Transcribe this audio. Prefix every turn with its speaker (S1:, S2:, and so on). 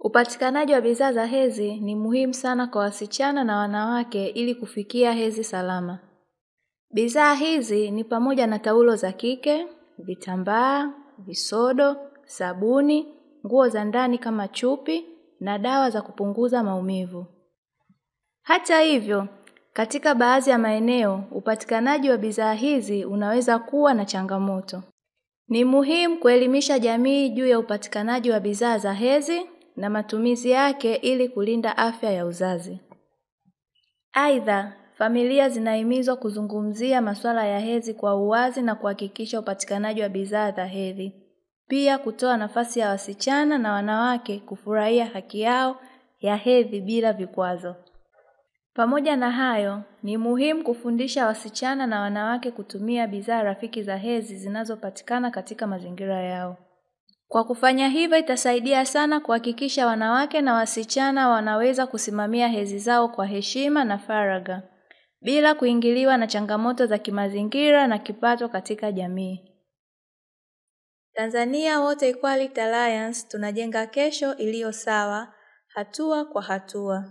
S1: Upatikanaji wa bidhaa za hedhi ni muhimu sana kwa wasichana na wanawake ili kufikia hedhi salama. Bidhaa hizi ni pamoja na taulo za kike, vitambaa, visodo, sabuni, nguo za ndani kama chupi na dawa za kupunguza maumivu. Hata hivyo, katika baadhi ya maeneo, upatikanaji wa bidhaa hizi unaweza kuwa na changamoto. Ni muhimu kuelimisha jamii juu ya upatikanaji wa bidhaa za hedhi na matumizi yake ili kulinda afya ya uzazi. Aidha, familia zinahimizwa kuzungumzia masuala ya hedhi kwa uwazi na kuhakikisha upatikanaji wa bidhaa za hedhi. Pia kutoa nafasi ya wasichana na wanawake kufurahia haki yao ya hedhi bila vikwazo. Pamoja na hayo, ni muhimu kufundisha wasichana na wanawake kutumia bidhaa rafiki za hedhi zinazopatikana katika mazingira yao. Kwa kufanya hivyo itasaidia sana kuhakikisha wanawake na wasichana wanaweza kusimamia hedhi zao kwa heshima na faragha, bila kuingiliwa na changamoto za kimazingira na kipato katika jamii. Tanzania Water Equality Alliance tunajenga kesho iliyo sawa, hatua kwa hatua.